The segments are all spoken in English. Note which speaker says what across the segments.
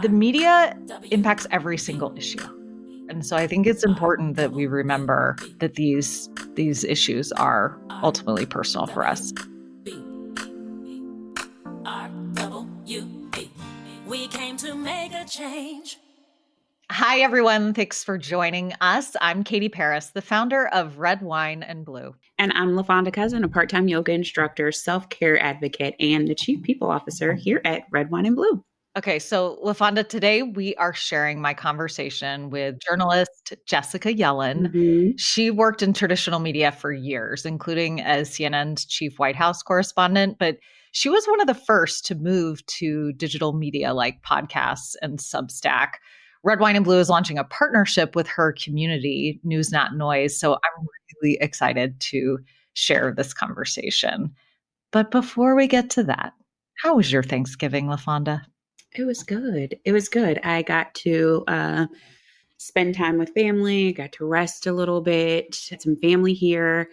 Speaker 1: The media impacts every single issue. And so I think it's important that we remember that these issues are ultimately personal for us. We came to make a change. Hi, everyone. Thanks for joining us. I'm Katie Paris, the founder of Red Wine and Blue.
Speaker 2: And I'm LaFonda Cousin, a part-time yoga instructor, self-care advocate, and the chief people officer here at Red Wine and Blue.
Speaker 1: Okay, so LaFonda, today we are sharing my conversation with journalist Jessica Yellin.
Speaker 2: Mm-hmm.
Speaker 1: She worked in traditional media for years, including as CNN's chief White House correspondent, but she was one of the first to move to digital media like podcasts and Substack. Red Wine and Blue is launching a partnership with her community, News Not Noise, so I'm really excited to share this conversation. But before we get to that, how was your Thanksgiving, LaFonda?
Speaker 2: It was good. It was good. I got to spend time with family, got to rest a little bit. Had some family here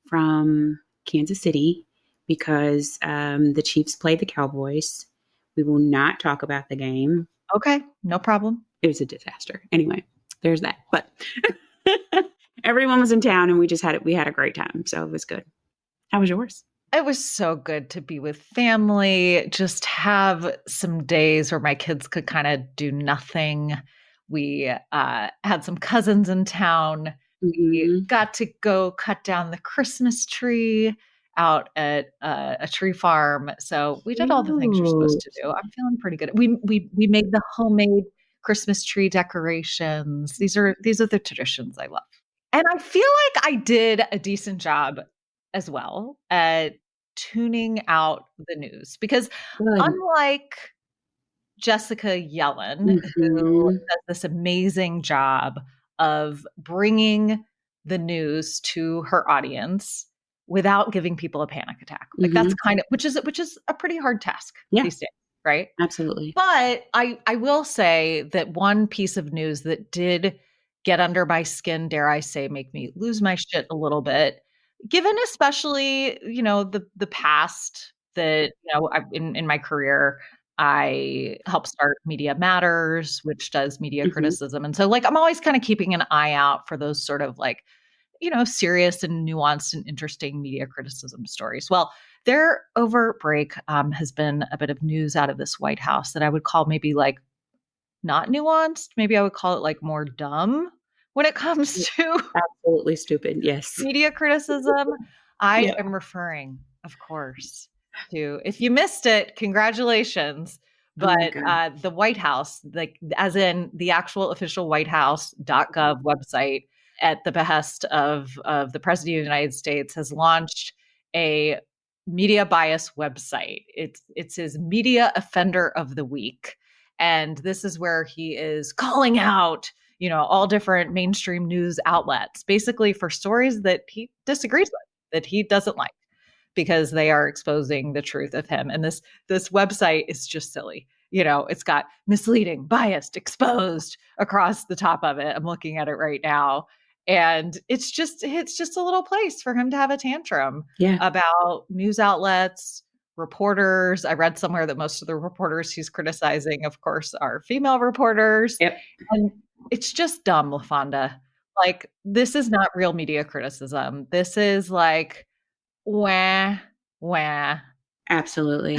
Speaker 2: from Kansas City because the Chiefs played the Cowboys. We will not talk about the game.
Speaker 1: Okay, no problem.
Speaker 2: It was a disaster. Anyway, there's that. But everyone was in town and we had a great time. So it was good. How was yours?
Speaker 1: It was so good to be with family, just have some days where my kids could kind of do nothing. We had some cousins in town. We got to go cut down the Christmas tree out at a tree farm. So we did all the things you're supposed to do. I'm feeling pretty good. We made the homemade Christmas tree decorations. These are the traditions I love. And I feel like I did a decent job as well at tuning out the news because unlike Jessica Yellin, who does this amazing job of bringing the news to her audience without giving people a panic attack, like that's kind of which is a pretty hard task these days, right?
Speaker 2: Absolutely.
Speaker 1: But I will say that one piece of news that did get under my skin, dare I say, make me lose my shit a little bit, given especially, the past that, in my career, I helped start Media Matters, which does media criticism. And so I'm always kind of keeping an eye out for those sort of serious and nuanced and interesting media criticism stories. Well, there over break has been a bit of news out of this White House that I would call maybe not nuanced. Maybe I would call it more dumb when it comes to
Speaker 2: absolutely stupid. Yes.
Speaker 1: Media criticism. I am referring, of course, to, if you missed it, congratulations. But the White House, as in the actual official whitehouse.gov website at the behest of the President of the United States, has launched a media bias website. It's his Media Offender of the Week. And this is where he is calling out, all different mainstream news outlets, basically for stories that he disagrees with, that he doesn't like, because they are exposing the truth of him. And this website is just silly. It's got misleading, biased, exposed across the top of it. I'm looking at it right now. And it's just a little place for him to have a tantrum about news outlets, reporters. I read somewhere that most of the reporters he's criticizing, of course, are female reporters.
Speaker 2: Yep.
Speaker 1: And it's just dumb, LaFonda. This is not real media criticism. This is wah.
Speaker 2: Absolutely.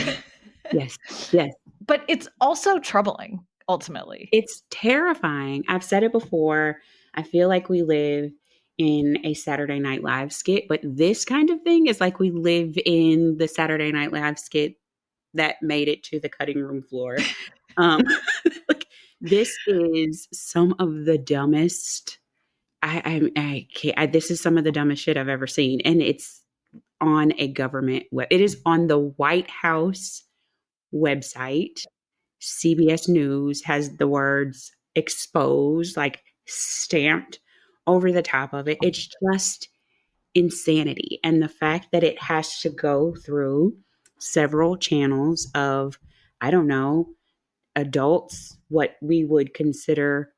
Speaker 2: Yes. Yes.
Speaker 1: But it's also troubling, ultimately.
Speaker 2: It's terrifying. I've said it before. I feel like we live in a Saturday Night Live skit, but this kind of thing is like we live in the Saturday Night Live skit that made it to the cutting room floor. This is some of the dumbest. I can't. This is some of the dumbest shit I've ever seen, and it's on a government web. It is on the White House website. CBS News has the words "exposed" stamped over the top of it. It's just insanity. And the fact that it has to go through several channels of, I don't know, adults, what we would consider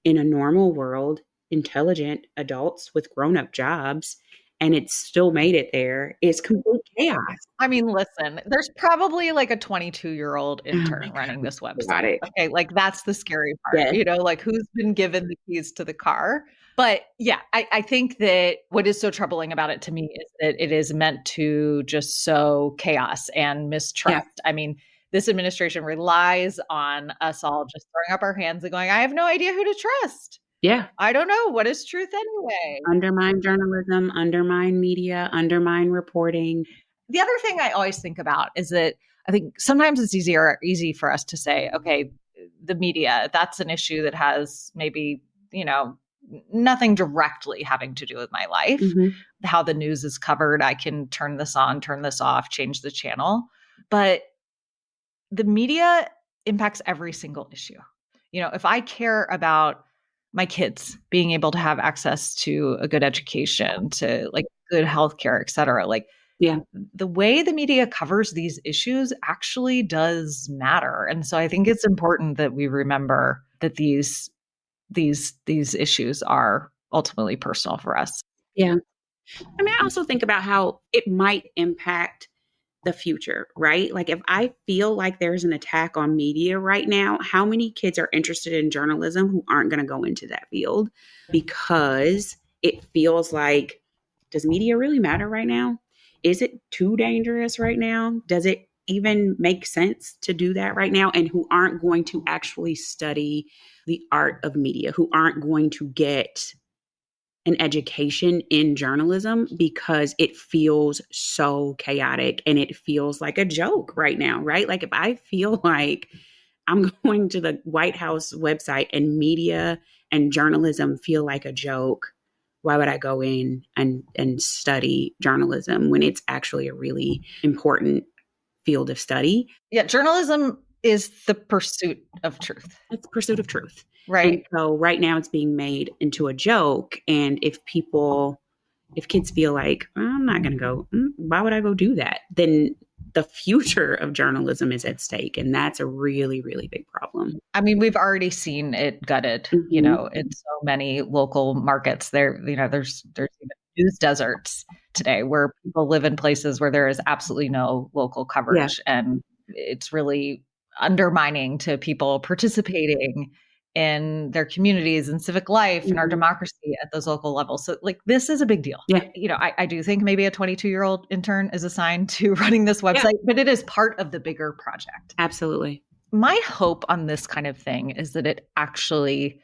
Speaker 2: in a normal world, intelligent adults with grown-up jobs, and it still made it there is complete chaos.
Speaker 1: I mean, listen, there's probably like a 22-year-old
Speaker 2: Oh my
Speaker 1: intern running
Speaker 2: God.
Speaker 1: this
Speaker 2: Got
Speaker 1: website.
Speaker 2: it.
Speaker 1: Okay, like that's the scary part,
Speaker 2: Yes.
Speaker 1: like who's been given the keys to the car. But yeah, I think that what is so troubling about it to me is that it is meant to just sow chaos and mistrust.
Speaker 2: Yeah.
Speaker 1: I mean, this administration relies on us all just throwing up our hands and going, I have no idea who to trust.
Speaker 2: Yeah.
Speaker 1: I don't know. What is truth anyway?
Speaker 2: Undermine journalism, undermine media, undermine reporting.
Speaker 1: The other thing I always think about is that I think sometimes it's easy for us to say, okay, the media, that's an issue that has maybe, nothing directly having to do with my life.
Speaker 2: Mm-hmm.
Speaker 1: How the news is covered, I can turn this on, turn this off, change the channel. But the media impacts every single issue. If I care about my kids being able to have access to a good education, to like good healthcare, et cetera, like
Speaker 2: Yeah.
Speaker 1: the way the media covers these issues actually does matter. And so I think it's important that we remember that these issues are ultimately personal for us.
Speaker 2: Yeah. I mean, I also think about how it might impact the future, right? Like if I feel like there's an attack on media right now, how many kids are interested in journalism who aren't going to go into that field because it feels like, does media really matter right now? Is it too dangerous right now? Does it even make sense to do that right now? And who aren't going to actually study the art of media, who aren't going to get an education in journalism because it feels so chaotic and it feels like a joke right now, right? Like if I feel like I'm going to the White House website and media and journalism feel like a joke, why would I go in and study journalism when it's actually a really important field of study?
Speaker 1: Yeah, journalism is the pursuit of truth.
Speaker 2: It's the pursuit of truth.
Speaker 1: Right.
Speaker 2: And so right now it's being made into a joke. And if kids feel like, I'm not going to go, why would I go do that? Then the future of journalism is at stake. And that's a really, really big problem.
Speaker 1: I mean, we've already seen it gutted, in so many local markets. There's even news deserts today where people live in places where there is absolutely no local coverage. Yeah. And it's really undermining to people participating in their communities and civic life and our democracy at those local levels. So like, this is a big deal.
Speaker 2: Yeah.
Speaker 1: I do think maybe a 22-year-old intern is assigned to running this website, but it is part of the bigger project.
Speaker 2: Absolutely.
Speaker 1: My hope on this kind of thing is that it actually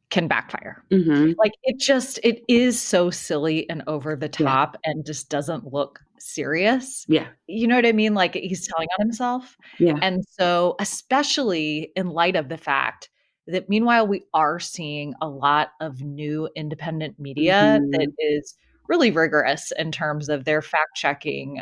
Speaker 1: can backfire. Like it is so silly and over the top and just doesn't look serious.
Speaker 2: Yeah.
Speaker 1: You know what I mean? Like he's telling on himself.
Speaker 2: Yeah.
Speaker 1: And so, especially in light of the fact that meanwhile, we are seeing a lot of new independent media that is really rigorous in terms of their fact checking,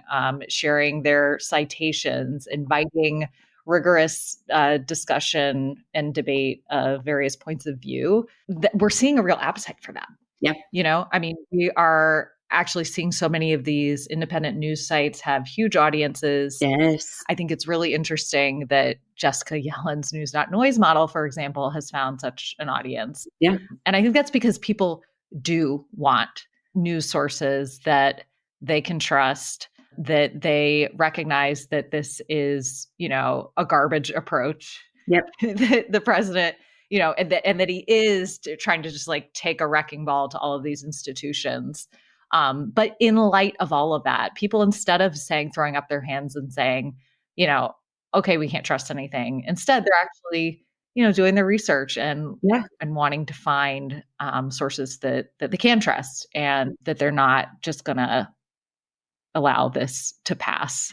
Speaker 1: sharing their citations, inviting rigorous discussion and debate of various points of view. We're seeing a real appetite for that.
Speaker 2: Yeah.
Speaker 1: I mean, we are actually seeing so many of these independent news sites have huge audiences.
Speaker 2: Yes.
Speaker 1: I think it's really interesting that Jessica Yellin's News Not Noise model, for example, has found such an audience.
Speaker 2: Yeah.
Speaker 1: And I think that's because people do want news sources that they can trust, that they recognize that this is, a garbage approach.
Speaker 2: Yep.
Speaker 1: The president, and that he is trying to just like take a wrecking ball to all of these institutions. But in light of all of that, people, instead of throwing up their hands and saying, okay, we can't trust anything. Instead, they're actually, doing their research and wanting to find sources that they can trust and that they're not just going to allow this to pass,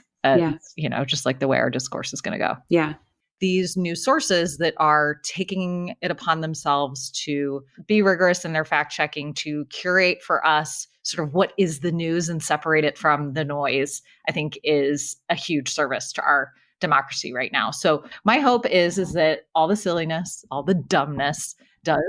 Speaker 1: just like the way our discourse is going to go.
Speaker 2: Yeah.
Speaker 1: These new sources that are taking it upon themselves to be rigorous in their fact checking, to curate for us sort of what is the news and separate it from the noise, I think is a huge service to our democracy right now. So my hope is that all the silliness, all the dumbness does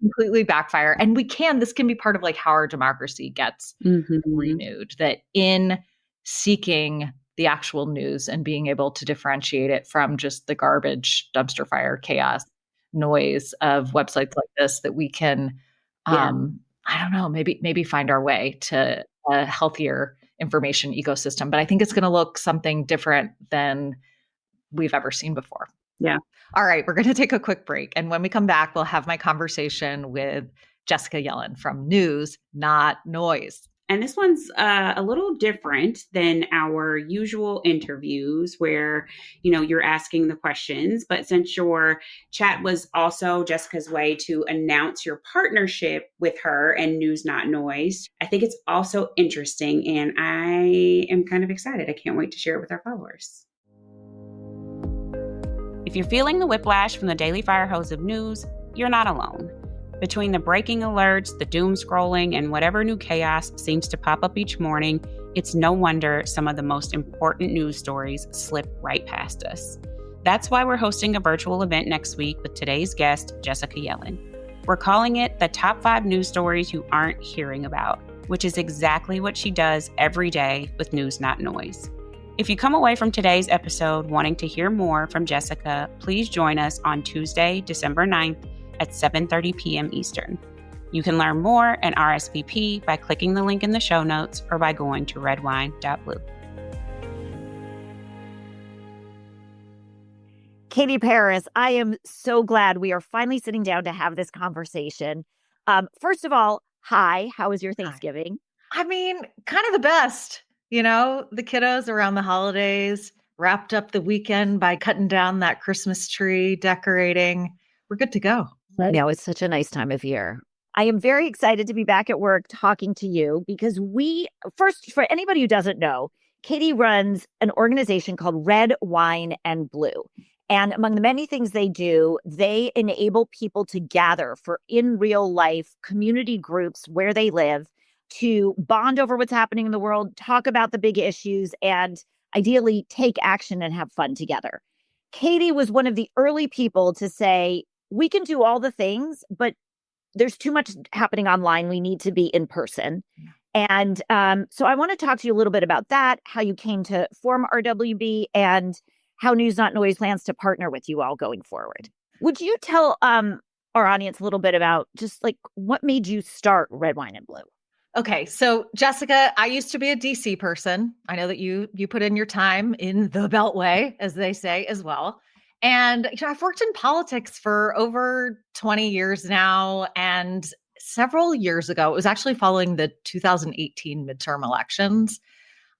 Speaker 1: completely backfire. And this can be part of like how our democracy gets renewed, that in seeking the actual news and being able to differentiate it from just the garbage, dumpster fire, chaos, noise of websites like this, that we can, I don't know, maybe find our way to a healthier information ecosystem. But I think it's going to look something different than we've ever seen before.
Speaker 2: Yeah.
Speaker 1: All right, we're going to take a quick break. And when we come back, we'll have my conversation with Jessica Yellin from News, Not Noise.
Speaker 2: And this one's a little different than our usual interviews where, you're asking the questions. But since your chat was also Jessica's way to announce your partnership with her and News Not Noise, I think it's also interesting. And I am kind of excited. I can't wait to share it with our followers. If you're feeling the whiplash from the daily fire hose of news, you're not alone. Between the breaking alerts, the doom scrolling, and whatever new chaos seems to pop up each morning, it's no wonder some of the most important news stories slip right past us. That's why we're hosting a virtual event next week with today's guest, Jessica Yellin. We're calling it the Top 5 News Stories You Aren't Hearing About, which is exactly what she does every day with News Not Noise. If you come away from today's episode wanting to hear more from Jessica, please join us on Tuesday, December 9th, at 7:30 p.m. Eastern. You can learn more and RSVP by clicking the link in the show notes or by going to redwine.blue.
Speaker 3: Katie Paris, I am so glad we are finally sitting down to have this conversation. First of all, hi, how was your Thanksgiving?
Speaker 1: I mean, kind of the best. The kiddos around the holidays wrapped up the weekend by cutting down that Christmas tree, decorating. We're good to go.
Speaker 3: No, it's such a nice time of year. I am very excited to be back at work talking to you because first, for anybody who doesn't know, Katie runs an organization called Red, Wine, and Blue. And among the many things they do, they enable people to gather for in real life community groups where they live to bond over what's happening in the world, talk about the big issues, and ideally take action and have fun together. Katie was one of the early people to say, we can do all the things, but there's too much happening online. We need to be in person. And so I want to talk to you a little bit about that, how you came to form RWB, and how News Not Noise plans to partner with you all going forward. Would you tell our audience a little bit about just like what made you start Red, Wine, and Blue?
Speaker 1: Okay, so Jessica, I used to be a DC person. I know that you put in your time in the Beltway, as they say, as well. And I've worked in politics for over 20 years now. And several years ago, it was actually following the 2018 midterm elections,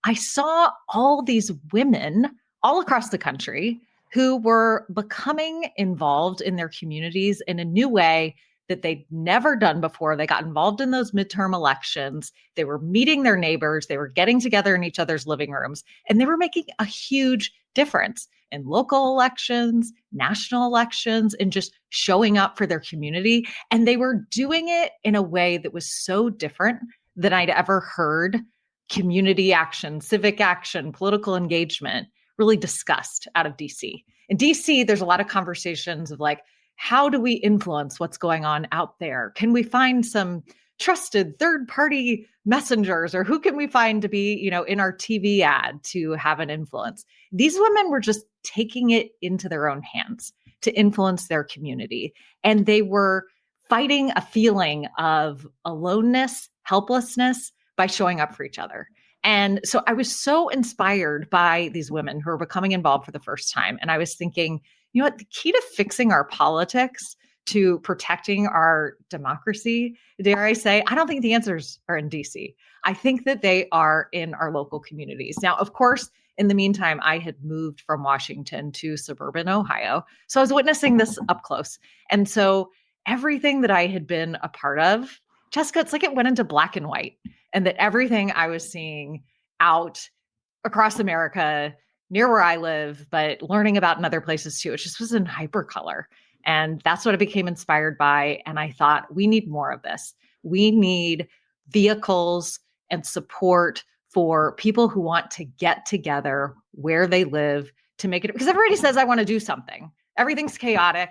Speaker 1: I saw all these women all across the country who were becoming involved in their communities in a new way that they'd never done before. They got involved in those midterm elections. They were meeting their neighbors. They were getting together in each other's living rooms, and they were making a huge difference in local elections, national elections, and just showing up for their community. And they were doing it in a way that was so different than I'd ever heard community action, civic action, political engagement really discussed out of DC. In DC, there's a lot of conversations of like, how do we influence what's going on out there? Can we find some trusted third-party messengers, or who can we find to be, in our TV ad to have an influence? These women were just taking it into their own hands to influence their community. And they were fighting a feeling of aloneness, helplessness by showing up for each other. And so I was so inspired by these women who are becoming involved for the first time. And I was thinking, the key to fixing our politics, to protecting our democracy, dare I say, I don't think the answers are in DC. I think that they are in our local communities. Now, of course, in the meantime, I had moved from Washington to suburban Ohio. So I was witnessing this up close. And so everything that I had been a part of, Jessica, it's like it went into black and white. And that everything I was seeing out across America, near where I live, but learning about in other places too, it just was in hypercolor. And that's what I became inspired by. And I thought, we need more of this. We need vehicles and support for people who want to get together where they live to make it, because everybody says, I want to do something. Everything's chaotic.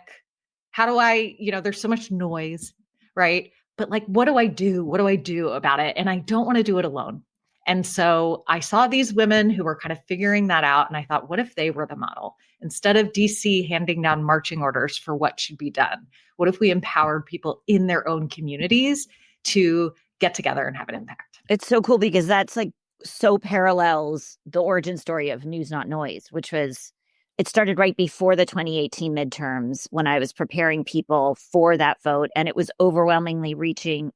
Speaker 1: How do I, there's so much noise, right? But like, what do I do? What do I do about it? And I don't want to do it alone. And so I saw these women who were kind of figuring that out. And I thought, what if they were the model? Instead of DC handing down marching orders for what should be done, what if we empowered people in their own communities to get together and have an impact?
Speaker 3: It's so cool because that's like so parallels the origin story of News Not Noise, which was, it started right before the 2018 midterms when I was preparing people for that vote. And it was overwhelmingly reaching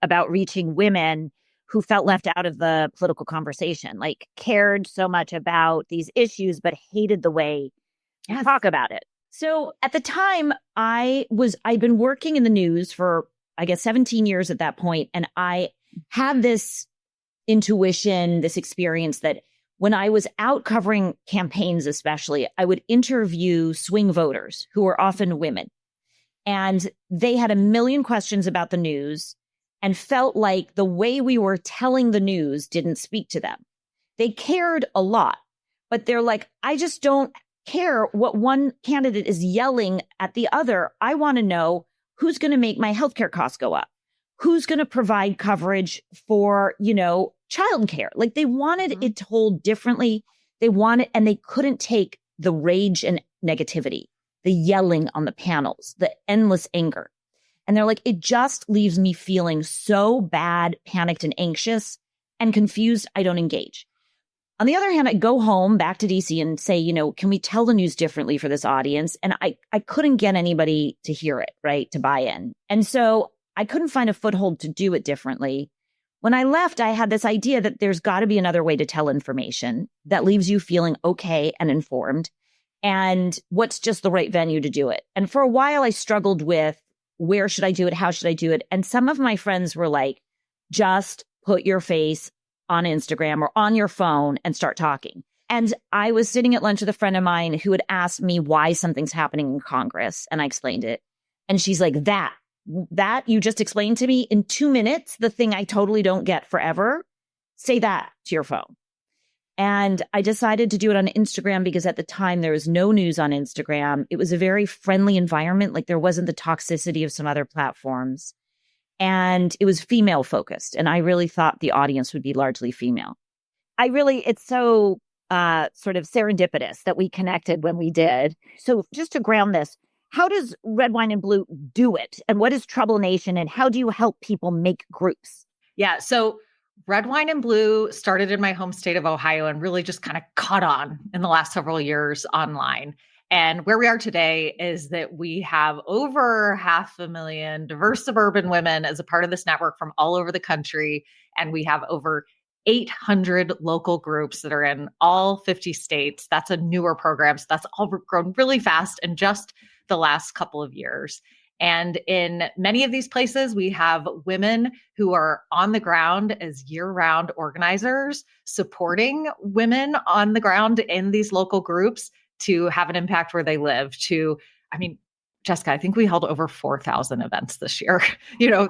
Speaker 3: women who felt left out of the political conversation, like cared so much about these issues, but hated the way you talk about it. So at the time I'd been working in the news for, I guess, 17 years at that point. And I had this intuition, this experience that when I was out covering campaigns, especially, I would interview swing voters who were often women. And they had a million questions about the news and felt like the way we were telling the news didn't speak to them. They cared a lot, but they're like, I just don't care what one candidate is yelling at the other. I want to know who's going to make my healthcare costs go up. Who's going to provide coverage for, childcare? Like they wanted it told differently. They wanted, and they couldn't take the rage and negativity, the yelling on the panels, the endless anger. And they're like, it just leaves me feeling so bad, panicked and anxious and confused. I don't engage. On the other hand, I go home back to DC and say, can we tell the news differently for this audience? And I couldn't get anybody to hear it, right, to buy in. And so I couldn't find a foothold to do it differently. When I left, I had this idea that there's got to be another way to tell information that leaves you feeling okay and informed. And what's just the right venue to do it? And for a while, I struggled with where should I do it? How should I do it? And some of my friends were like, just put your face on Instagram or on your phone and start talking. And I was sitting at lunch with a friend of mine who had asked me why something's happening in Congress. And I explained it. And she's like, that you just explained to me in 2 minutes, the thing I totally don't get forever, say that to your phone. And I decided to do it on Instagram because at the time there was no news on Instagram. It was a very friendly environment. Like there wasn't the toxicity of some other platforms. And it was female focused. And I really thought the audience would be largely female. It's so sort of serendipitous that we connected when we did. So just to ground this, how does Red Wine and Blue do it? And what is Trouble Nation? And how do you help people make groups?
Speaker 1: Yeah. So Red Wine and Blue started in my home state of Ohio and really just kind of caught on in the last several years online. And where we are today is that we have over 500,000 diverse suburban women as a part of this network from all over the country. And we have over 800 local groups that are in all 50 states. That's a newer program. So that's all grown really fast in just the last couple of years. And in many of these places, we have women who are on the ground as year-round organizers, supporting women on the ground in these local groups to have an impact where they live. Jessica, I think we held over 4,000 events this year,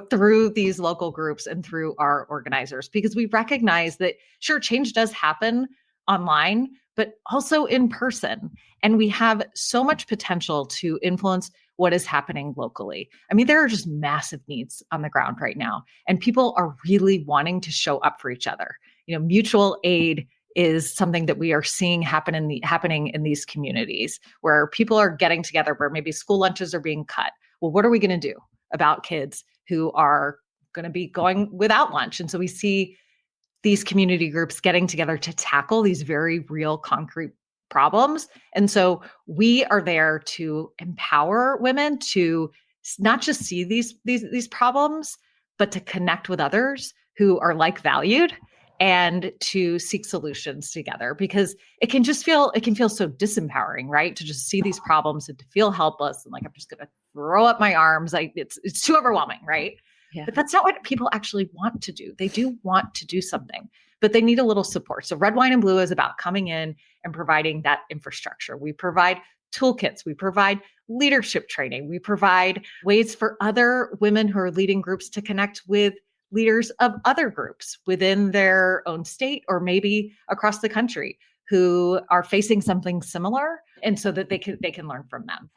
Speaker 1: through these local groups and through our organizers, because we recognize that sure, change does happen online, but also in person. And we have so much potential to influence what is happening locally. There are just massive needs on the ground right now, and people are really wanting to show up for each other. Mutual aid is something that we are seeing happening in these communities where people are getting together, where maybe school lunches are being cut. Well, what are we going to do about kids who are going to be going without lunch? And so we see these community groups getting together to tackle these very real, concrete problems. And so we are there to empower women to not just see these problems, but to connect with others who are like valued and to seek solutions together, because it can feel so disempowering, right? To just see these problems and to feel helpless and like, I'm just going to throw up my arms. Like it's too overwhelming, right? Yeah. But that's not what people actually want to do. They do want to do something, but they need a little support. So Red Wine and Blue is about coming in and providing that infrastructure. We provide toolkits. We provide leadership training. We provide ways for other women who are leading groups to connect with leaders of other groups within their own state or maybe across the country who are facing something similar, and so that they can learn from them.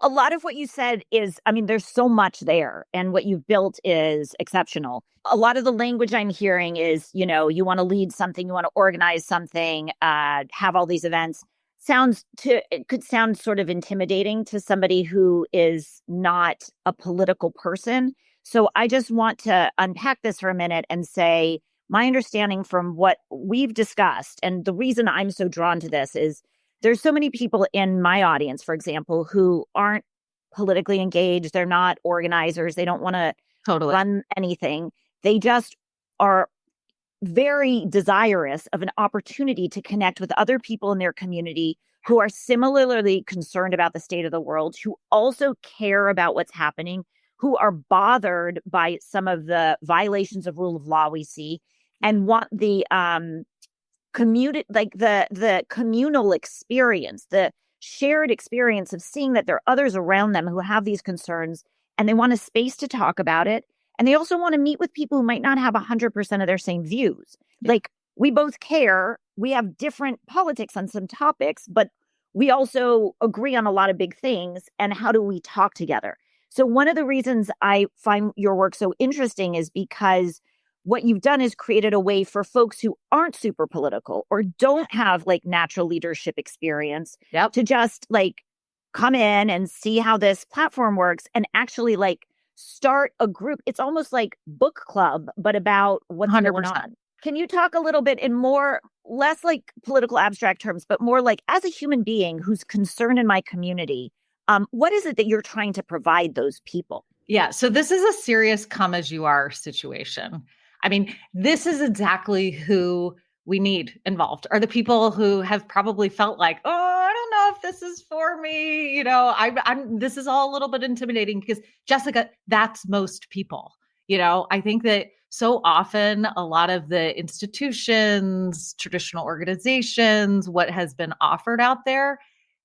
Speaker 3: A lot of what you said is, there's so much there, and what you've built is exceptional. A lot of the language I'm hearing is, you want to lead something, you want to organize something, have all these events. It could sound sort of intimidating to somebody who is not a political person. So I just want to unpack this for a minute and say, my understanding from what we've discussed, and the reason I'm so drawn to this is there's so many people in my audience, for example, who aren't politically engaged. They're not organizers. They don't want to run anything. They just are very desirous of an opportunity to connect with other people in their community who are similarly concerned about the state of the world, who also care about what's happening, who are bothered by some of the violations of rule of law we see, and want the the communal experience, the shared experience of seeing that there are others around them who have these concerns, and they want a space to talk about it. And they also want to meet with people who might not have 100% of their same views. Yeah. Like, we both care. We have different politics on some topics, but we also agree on a lot of big things. And how do we talk together? So one of the reasons I find your work so interesting is because what you've done is created a way for folks who aren't super political or don't have like natural leadership experience to just like come in and see how this platform works and actually like start a group. It's almost like book club, but about what's 100%. Going on. Can you talk a little bit in less like political abstract terms, but more like as a human being who's concerned in my community, what is it that you're trying to provide those people?
Speaker 1: Yeah. So this is a serious come as you are situation. I mean, this is exactly who we need involved, are the people who have probably felt like, oh, I don't know if this is for me. You know, this is all a little bit intimidating because Jessica, that's most people. You know, I think that so often a lot of the institutions, traditional organizations, what has been offered out there,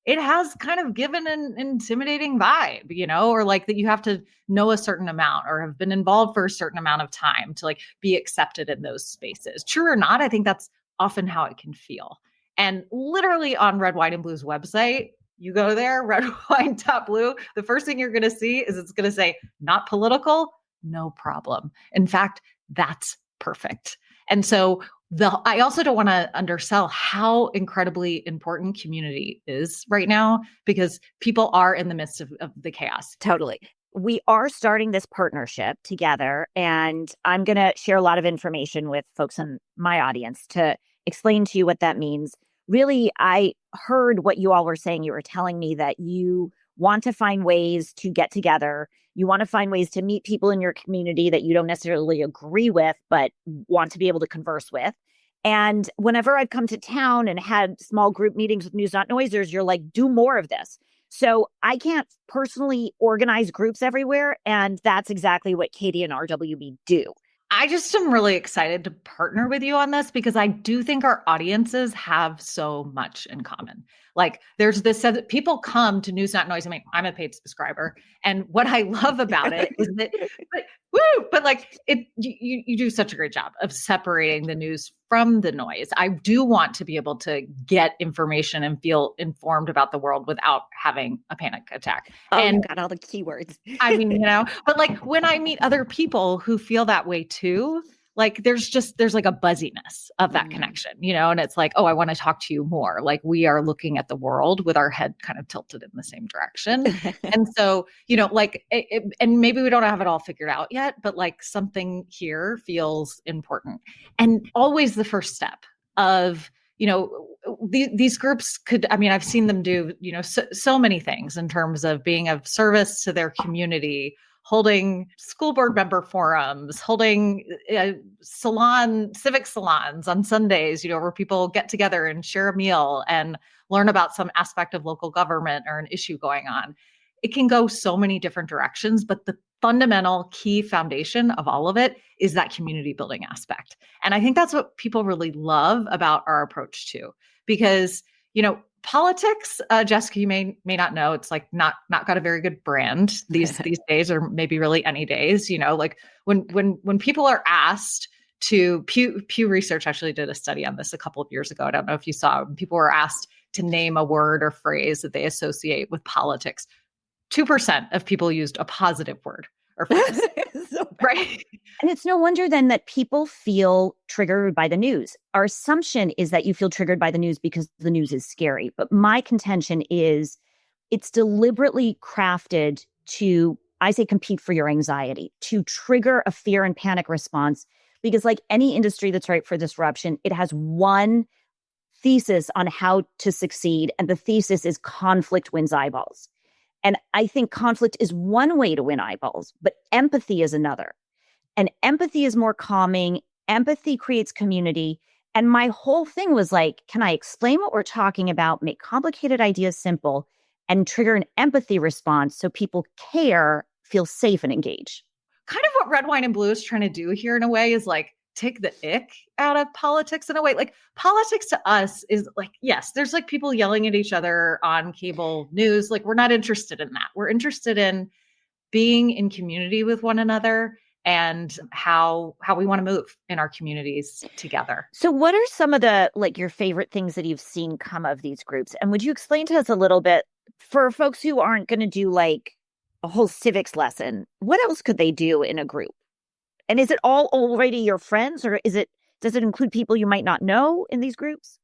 Speaker 1: it has kind of given an intimidating vibe, you know, or like that you have to know a certain amount or have been involved for a certain amount of time to like be accepted in those spaces. True or not, I think that's often how it can feel. And literally on Red, White, and Blue's website, you go there, red, white, blue, the first thing you're going to see is it's going to say, not political, no problem. In fact, that's perfect. And so I also don't want to undersell how incredibly important community is right now, because people are in the midst of the chaos.
Speaker 3: Totally. We are starting this partnership together, and I'm going to share a lot of information with folks in my audience to explain to you what that means. Really, I heard what you all were saying. You were telling me that you want to find ways to get together. You want to find ways to meet people in your community that you don't necessarily agree with, but want to be able to converse with. And whenever I've come to town and had small group meetings with News Not Noisers, you're like, do more of this. So I can't personally organize groups everywhere. And that's exactly what Katie and RWB do.
Speaker 1: I just am really excited to partner with you on this because I do think our audiences have so much in common. Like there's this, people come to News Not Noise. I mean, I'm a paid subscriber. And what I love about it is that, but like you do such a great job of separating the news from the noise. I do want to be able to get information and feel informed about the world without having a panic attack.
Speaker 3: Oh, and you got all the keywords.
Speaker 1: I mean, you know, but like when I meet other people who feel that way too, like there's like a buzziness of that connection, you know, and it's like, oh, I want to talk to you more. Like we are looking at the world with our head kind of tilted in the same direction. And so, you know, like, and maybe we don't have it all figured out yet, but like something here feels important. And always the first step of, you know, these groups could, I mean, I've seen them do, you know, so many things in terms of being of service to their community, holding school board member forums, holding civic salons on Sundays, you know, where people get together and share a meal and learn about some aspect of local government or an issue going on. It can go so many different directions, but the fundamental key foundation of all of it is that community building aspect. And I think that's what people really love about our approach too, because, you know, politics, Jessica, you may not know, it's like not got a very good brand these days, or maybe really any days. You know, like when people are asked to, Pew Research actually did a study on this a couple of years ago. I don't know if you saw, when people were asked to name a word or phrase that they associate with politics, 2% of people used a positive word or phrase.
Speaker 3: So right. And it's no wonder then that people feel triggered by the news. Our assumption is that you feel triggered by the news because the news is scary. But my contention is it's deliberately crafted to, I say, compete for your anxiety, to trigger a fear and panic response because like any industry that's ripe for disruption, it has one thesis on how to succeed. And the thesis is conflict wins eyeballs. And I think conflict is one way to win eyeballs, but empathy is another. And empathy is more calming. Empathy creates community. And my whole thing was like, can I explain what we're talking about, make complicated ideas simple, and trigger an empathy response so people care, feel safe, and engage?
Speaker 1: Kind of what Red Wine and Blue is trying to do here in a way is like take the ick out of politics in a way. Like politics to us is like, yes, there's like people yelling at each other on cable news. Like we're not interested in that. We're interested in being in community with one another and how we want to move in our communities together.
Speaker 3: So what are some of the, like, your favorite things that you've seen come of these groups? And would you explain to us a little bit for folks who aren't going to do like a whole civics lesson, what else could they do in a group? And is it all already your friends, or does it include people you might not know in these groups?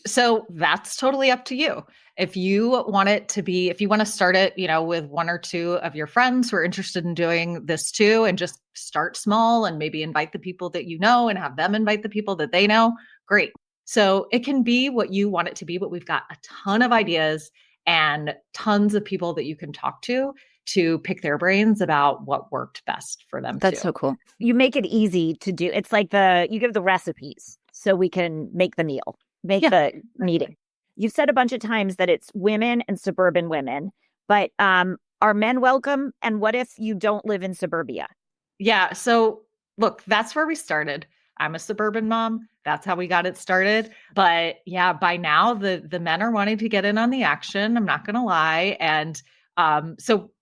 Speaker 1: So that's totally up to you. If you want to start it, with one or two of your friends who are interested in doing this too, and just start small and maybe invite the people that you know and have them invite the people that they know, great. So it can be what you want it to be, but we've got a ton of ideas and tons of people that you can talk to pick their brains about what worked best for them.
Speaker 3: That's so cool. You make it easy to do. It's like you give the recipes so we can make the meal, the meeting. You've said a bunch of times that it's women and suburban women, but are men welcome? And what if you don't live in suburbia?
Speaker 1: Yeah. So look, that's where we started. I'm a suburban mom. That's how we got it started. But yeah, by now the men are wanting to get in on the action. I'm not going to lie. And so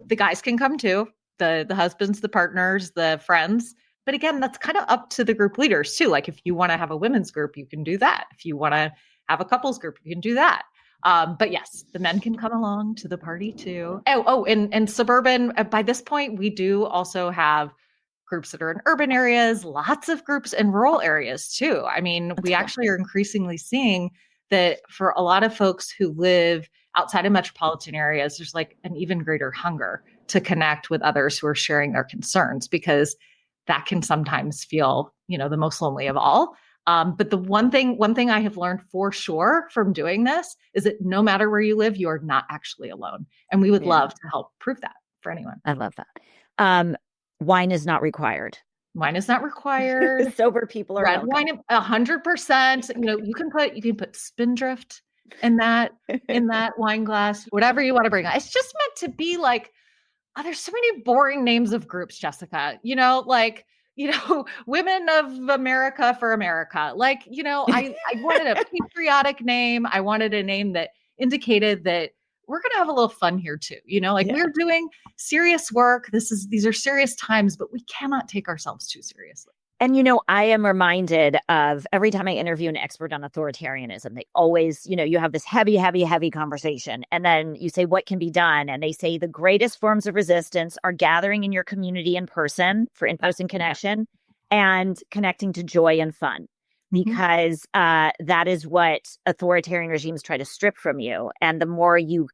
Speaker 1: the guys can come too, the husbands, the partners, the friends. But again, that's kind of up to the group leaders too. Like if you want to have a women's group, you can do that. If you want to have a couples group, you can do that. But yes, the men can come along to the party too. And suburban, by this point, we do also have groups that are in urban areas, lots of groups in rural areas too. I mean, we actually are increasingly seeing that for a lot of folks who live outside of metropolitan areas, there's like an even greater hunger to connect with others who are sharing their concerns, because that can sometimes feel, the most lonely of all. But the one thing I have learned for sure from doing this is that no matter where you live, you are not actually alone. And we would love to help prove that for anyone.
Speaker 3: I love that. Wine is not required.
Speaker 1: Wine is not required.
Speaker 3: Sober people are
Speaker 1: red wine, 100%. You can put Spindrift in that wine glass, whatever you want to bring. It's just meant to be like, there's so many boring names of groups, Jessica. Women of America for America. I wanted a patriotic name. I wanted a name that indicated that we're going to have a little fun here too. We're doing serious work. These are serious times, but we cannot take ourselves too seriously.
Speaker 3: And, I am reminded of every time I interview an expert on authoritarianism, they always, you have this heavy, heavy, heavy conversation. And then you say, what can be done? And they say the greatest forms of resistance are gathering in your community in person for in-person connection and connecting to joy and fun, because that is what authoritarian regimes try to strip from you. And the more you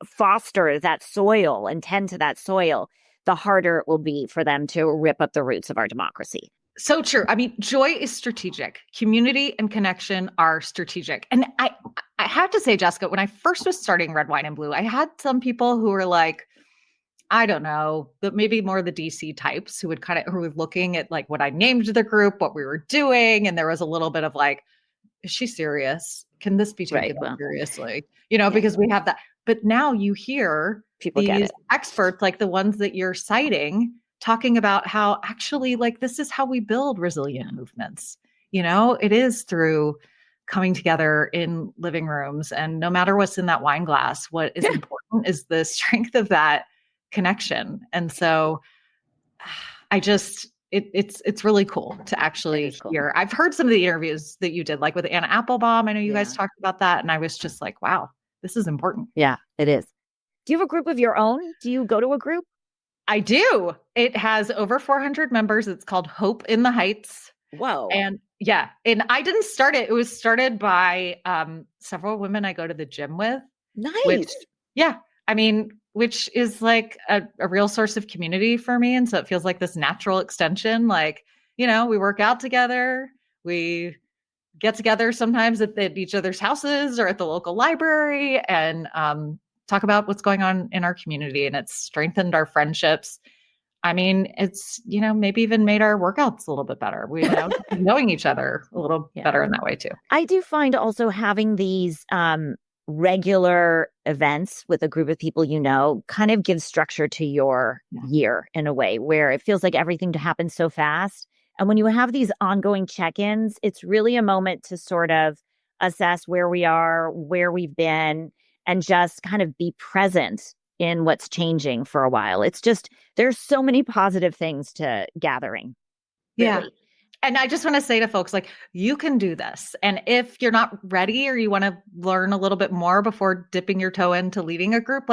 Speaker 3: foster that soil and tend to that soil, the harder it will be for them to rip up the roots of our democracy.
Speaker 1: So true. I mean, joy is strategic. Community and connection are strategic. And I have to say, Jessica, when I first was starting Red Wine and Blue, I had some people who were like, I don't know, maybe more the DC types who were looking at like what I named the group, what we were doing. And there was a little bit of like, is she serious? Can this be taken seriously? Because we have that. But now you hear
Speaker 3: people
Speaker 1: these experts, like the ones that you're citing, talking about how actually like this is how we build resilient movements. It is through coming together in living rooms, and no matter what's in that wine glass, what is important is the strength of that connection. And so it's really cool to actually hear. I've heard some of the interviews that you did, like with Anna Applebaum. I know you guys talked about that, and I was just like, wow, this is important.
Speaker 3: Yeah, it is. Do you have a group of your own? Do you go to a group?
Speaker 1: I do. It has over 400 members. It's called Hope in the Heights.
Speaker 3: Whoa.
Speaker 1: And I didn't start it. It was started by several women I go to the gym with.
Speaker 3: Nice.
Speaker 1: Which is like a real source of community for me. And so it feels like this natural extension. Like, we work out together. We get together sometimes at each other's houses or at the local library and talk about what's going on in our community. And it's strengthened our friendships. I mean, it's, maybe even made our workouts a little bit better. We knowing each other a little better in that way too.
Speaker 3: I do find also having these regular events with a group of people kind of gives structure to your year in a way where it feels like everything happens so fast. And when you have these ongoing check-ins, it's really a moment to sort of assess where we are, where we've been, and just kind of be present in what's changing for a while. It's just, there's so many positive things to gathering.
Speaker 1: Really. Yeah. And I just want to say to folks, you can do this. And if you're not ready or you want to learn a little bit more before dipping your toe into leading a group,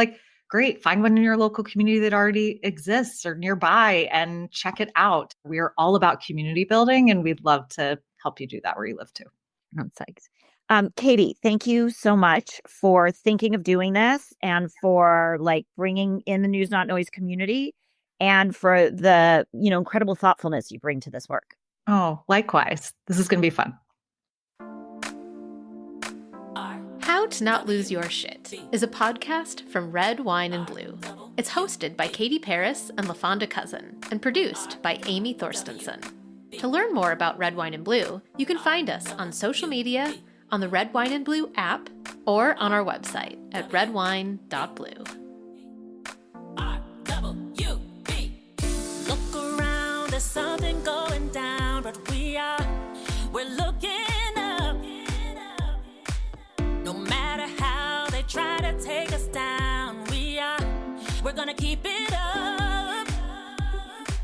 Speaker 1: great, find one in your local community that already exists or nearby and check it out. We are all about community building and we'd love to help you do that where you live too.
Speaker 3: I'm psyched. Katie, thank you so much for thinking of doing this and for bringing in the News Not Noise community and for the, incredible thoughtfulness you bring to this work.
Speaker 1: Oh, likewise. This is going to be fun.
Speaker 4: How to Not Lose Your Shit is a podcast from Red, Wine, and Blue. It's hosted by Katie Paris and LaFonda Cousin and produced by Amy Thorstensen. To learn more about Red, Wine, and Blue, you can find us on social media, on the Red, Wine, and Blue app, or on our website at redwine.blue.
Speaker 5: Look around, there's something going down, but we're looking up. No matter how they try to take us down, we're gonna keep it up.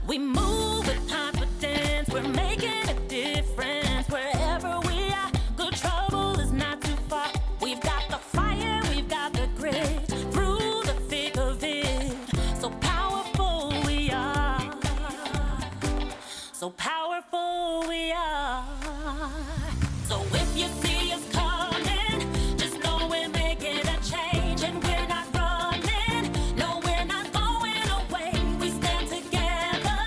Speaker 5: We move with confidence, we're making a difference wherever we are. Good trouble is not too far. We've got the fire, we've got the grit, through the thick of it. So powerful we are. So powerful we are. So if you see us coming, just know we're making a change and we're not running. No, we're not going away. We stand together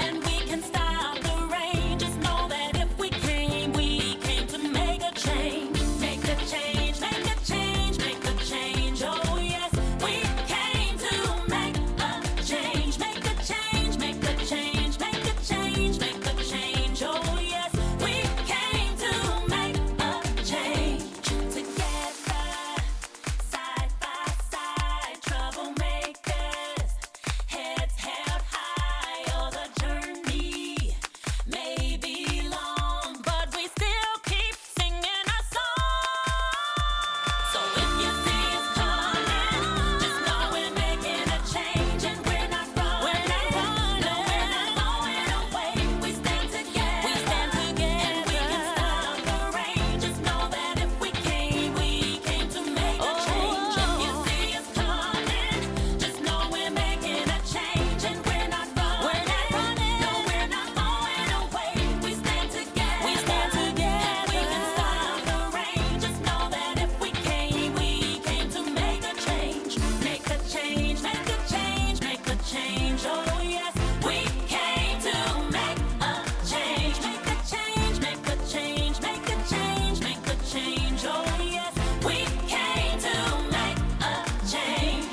Speaker 5: and we can stop the rain. Just know that if we came to make a change. Make a change, make a change, make a change. Oh yes, we came to make a change. Make a change, make a change, make a change, make a change. Oh yes, we came to make a change. Together, side by side, troublemakers, heads held high. Oh, the journey may be long, but we still keep singing our song. So if you see us coming, just know we're making a change and we're not running. No, we're not going away. We stand together. And we can stop the rain. Just know that if we came to make a change. If you see us coming, just know we're making a change and we're not running. No, we're not going away. We stand together. And we can stop the rain. Just know that if we came to make a change. Make a change, make a change, make a change. Oh yes, we came to make a change. Make a change, make a change, make a change, make a change. Oh yes, we came to make a change.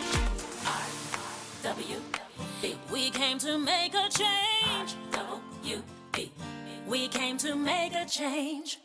Speaker 5: R-W-B. We came to make a change. R-W-B. We came to make a change.